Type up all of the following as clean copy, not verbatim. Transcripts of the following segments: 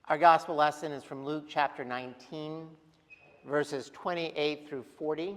Our gospel lesson is from Luke chapter 19, verses 28 through 40,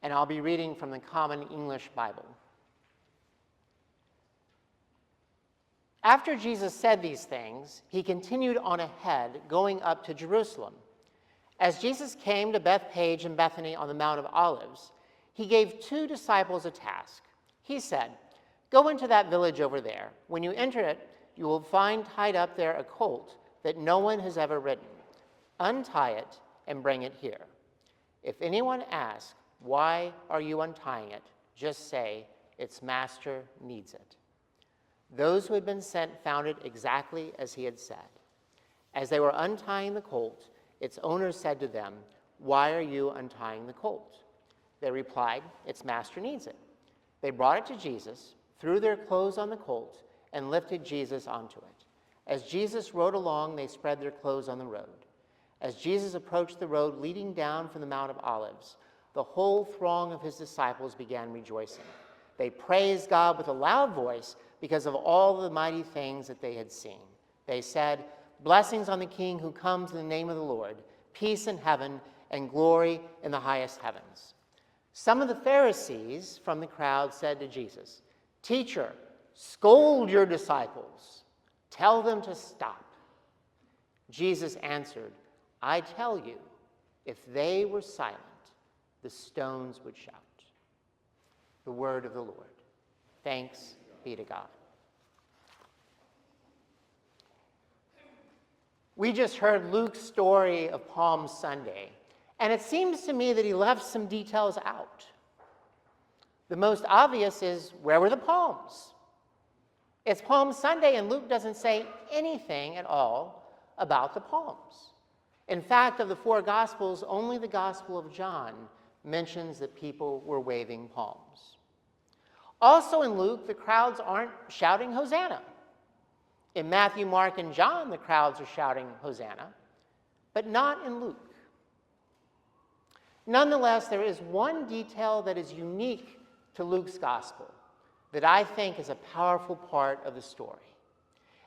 and I'll be reading from the Common English Bible. After Jesus said these things, he continued on ahead, going up to Jerusalem. As Jesus came to Bethphage and Bethany on the Mount of Olives, he gave 2 disciples a task. He said, "Go into that village over there. When you enter it, you will find tied up there a colt that no one has ever ridden. Untie it and bring it here. If anyone asks, 'Why are you untying it?' just say, 'Its master needs it.'" Those who had been sent found it exactly as he had said. As they were untying the colt, its owner said to them, "Why are you untying the colt?" They replied, "Its master needs it." They brought it to Jesus, threw their clothes on the colt, and lifted Jesus onto it. As Jesus rode along, they spread their clothes on the road. As Jesus approached the road leading down from the Mount of Olives, the whole throng of his disciples began rejoicing. They praised God with a loud voice because of all the mighty things that they had seen. They said, "Blessings on the King who comes in the name of the Lord, peace in heaven and glory in the highest heavens." Some of the Pharisees from the crowd said to Jesus, "Teacher, scold your disciples. Tell them to stop." Jesus answered, "I tell you, if they were silent, the stones would shout." The word of the Lord. Thanks be to God. We just heard Luke's story of Palm Sunday, and it seems to me that he left some details out. The most obvious is, where were the palms? It's Palm Sunday, and Luke doesn't say anything at all about the palms. In fact, of the 4 Gospels, only the Gospel of John mentions that people were waving palms. Also in Luke, the crowds aren't shouting Hosanna. In Matthew, Mark, and John, the crowds are shouting Hosanna, but not in Luke. Nonetheless, there is one detail that is unique to Luke's gospel that I think is a powerful part of the story.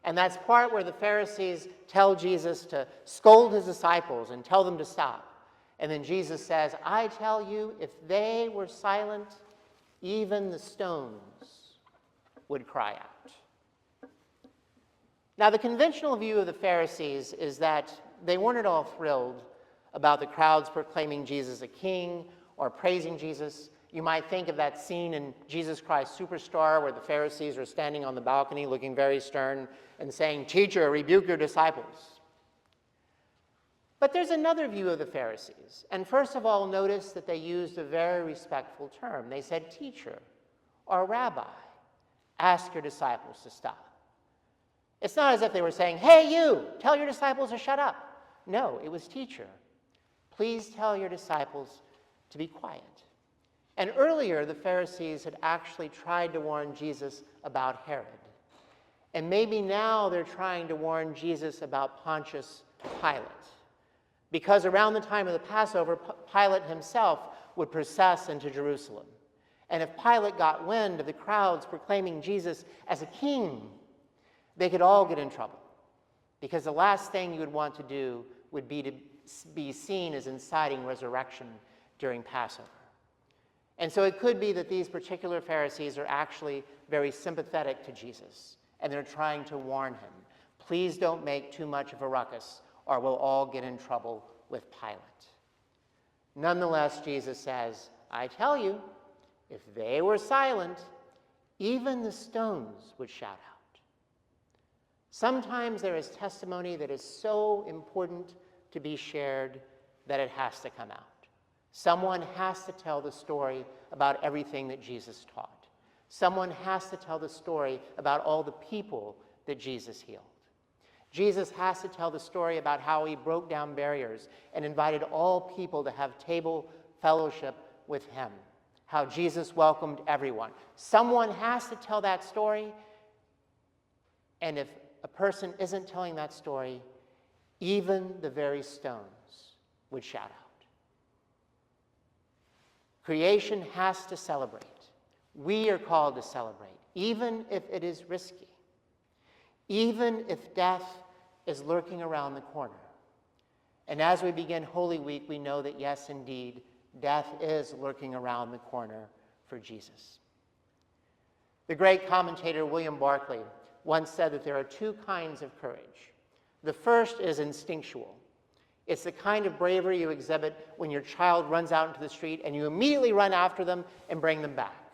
And that's part where the Pharisees tell Jesus to scold his disciples and tell them to stop. And then Jesus says, "I tell you, if they were silent, even the stones would cry out." Now, the conventional view of the Pharisees is that they weren't at all thrilled about the crowds proclaiming Jesus a king or praising Jesus. You might think of that scene in Jesus Christ Superstar where the Pharisees are standing on the balcony looking very stern and saying, "Teacher, rebuke your disciples." But there's another view of the Pharisees. And first of all, notice that they used a very respectful term. They said, "Teacher," or "Rabbi, ask your disciples to stop." It's not as if they were saying, "Hey, you, tell your disciples to shut up." No, it was, "Teacher, please tell your disciples to be quiet." And earlier, the Pharisees had actually tried to warn Jesus about Herod. And maybe now they're trying to warn Jesus about Pontius Pilate. Because around the time of the Passover, Pilate himself would process into Jerusalem. And if Pilate got wind of the crowds proclaiming Jesus as a king, they could all get in trouble. Because the last thing you would want to do would be to be seen as inciting resurrection during Passover. And so it could be that these particular Pharisees are actually very sympathetic to Jesus, and they're trying to warn him, "Please don't make too much of a ruckus, or we'll all get in trouble with Pilate." Nonetheless, Jesus says, "I tell you, if they were silent, even the stones would shout out." Sometimes there is testimony that is so important to be shared that it has to come out. Someone has to tell the story about everything that Jesus taught. Someone has to tell the story about all the people that Jesus healed. Jesus has to tell the story about how he broke down barriers and invited all people to have table fellowship with him, how Jesus welcomed everyone. Someone has to tell that story, and if a person isn't telling that story, even the very stones would shout out. Creation has to celebrate. We are called to celebrate, even if it is risky. Even if death is lurking around the corner. And as we begin Holy Week, we know that yes, indeed, death is lurking around the corner for Jesus. The great commentator William Barclay once said that there are two kinds of courage. The first is instinctual. It's the kind of bravery you exhibit when your child runs out into the street and you immediately run after them and bring them back.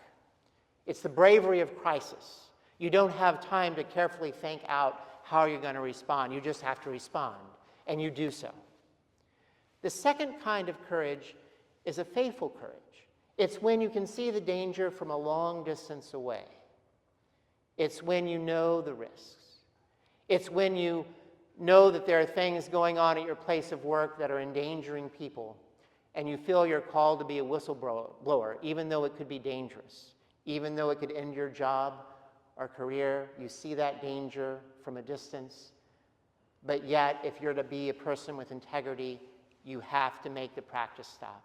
It's the bravery of crisis. You don't have time to carefully think out how you're going to respond. You just have to respond, and you do so. The second kind of courage is a faithful courage. It's when you can see the danger from a long distance away. It's when you know the risks. It's when you know that there are things going on at your place of work that are endangering people, and you feel you're called to be a whistleblower, even though it could be dangerous, even though it could end your job or career. You see that danger from a distance, but yet if you're to be a person with integrity, you have to make the practice stop.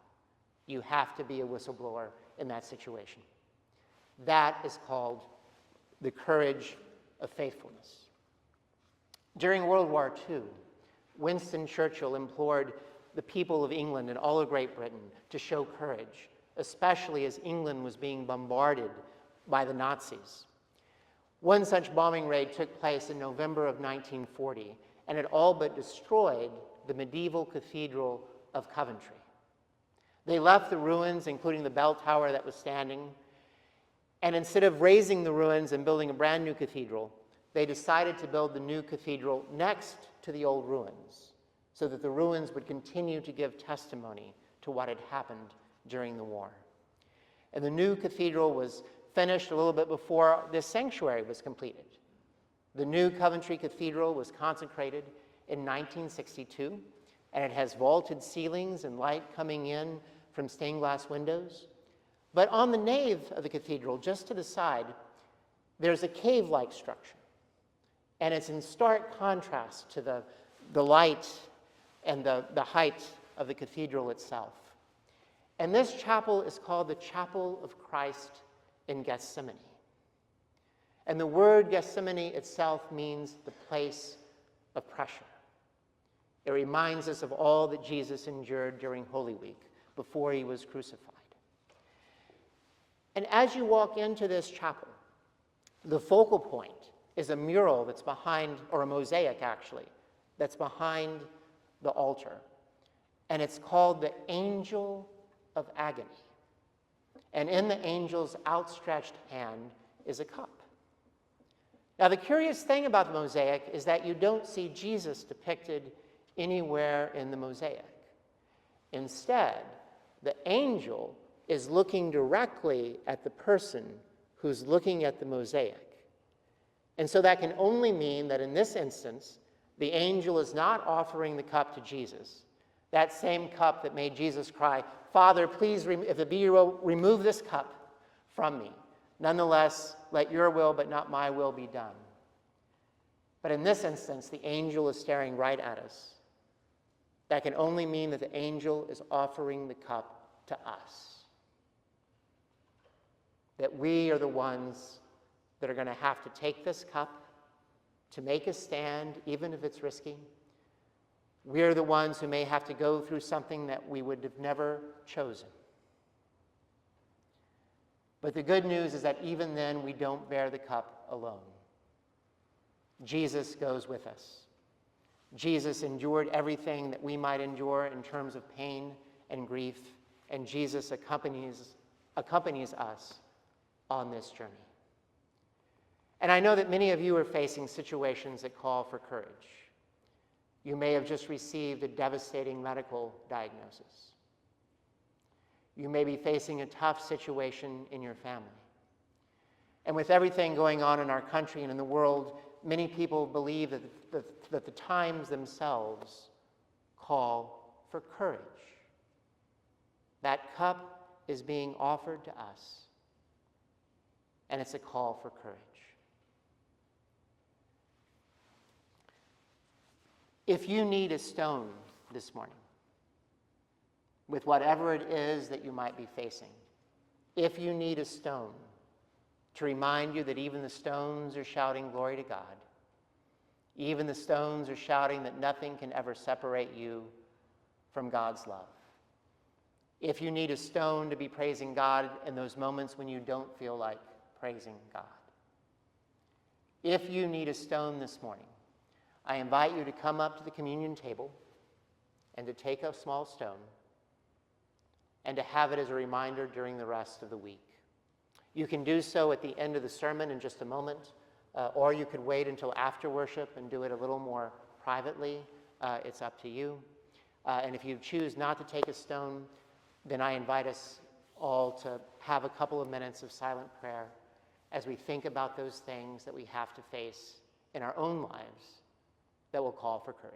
You have to be a whistleblower in that situation. That is called the courage of faithfulness. During World War II, Winston Churchill implored the people of England and all of Great Britain to show courage, especially as England was being bombarded by the Nazis. One such bombing raid took place in November of 1940, and it all but destroyed the medieval Cathedral of Coventry. They left the ruins, including the bell tower that was standing, and instead of razing the ruins and building a brand new cathedral, they decided to build the new cathedral next to the old ruins so that the ruins would continue to give testimony to what had happened during the war. And the new cathedral was finished a little bit before this sanctuary was completed. The new Coventry Cathedral was consecrated in 1962, and it has vaulted ceilings and light coming in from stained glass windows. But on the nave of the cathedral, just to the side, there's a cave-like structure. And it's in stark contrast to the light and the height of the cathedral itself. And this chapel is called the Chapel of Christ in Gethsemane. And the word Gethsemane itself means the place of pressure. It reminds us of all that Jesus endured during Holy Week before he was crucified. And as you walk into this chapel, the focal point is a mural that's behind, or a mosaic actually, that's behind the altar. And it's called the Angel of Agony. And in the angel's outstretched hand is a cup. Now, the curious thing about the mosaic is that you don't see Jesus depicted anywhere in the mosaic. Instead, the angel is looking directly at the person who's looking at the mosaic. And so that can only mean that in this instance, the angel is not offering the cup to Jesus, that same cup that made Jesus cry, "Father, please, if it be your will, remove this cup from me. Nonetheless, let your will, but not my will, be done." But in this instance, the angel is staring right at us. That can only mean that the angel is offering the cup to us. That we are the ones that are going to have to take this cup to make a stand, even if it's risky. We're the ones who may have to go through something that we would have never chosen. But the good news is that even then, we don't bear the cup alone. Jesus goes with us. Jesus endured everything that we might endure in terms of pain and grief, and Jesus accompanies us on this journey. And I know that many of you are facing situations that call for courage. You may have just received a devastating medical diagnosis. You may be facing a tough situation in your family. And with everything going on in our country and in the world, many people believe that the times themselves call for courage. That cup is being offered to us, and it's a call for courage. If you need a stone this morning, with whatever it is that you might be facing, if you need a stone to remind you that even the stones are shouting glory to God, Even the stones are shouting that nothing can ever separate you from God's love. If you need a stone to be praising God in those moments when you don't feel like praising God. If you need a stone this morning, I invite you to come up to the communion table and to take a small stone and to have it as a reminder during the rest of the week. You can do so at the end of the sermon in just a moment, or you could wait until after worship and do it a little more privately. It's up to you. And if you choose not to take a stone, then I invite us all to have a couple of minutes of silent prayer as we think about those things that we have to face in our own lives that will call for courage.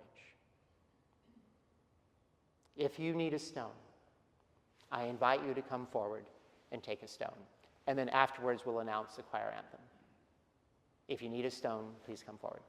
If you need a stone, I invite you to come forward and take a stone. And then afterwards, we'll announce the choir anthem. If you need a stone, please come forward.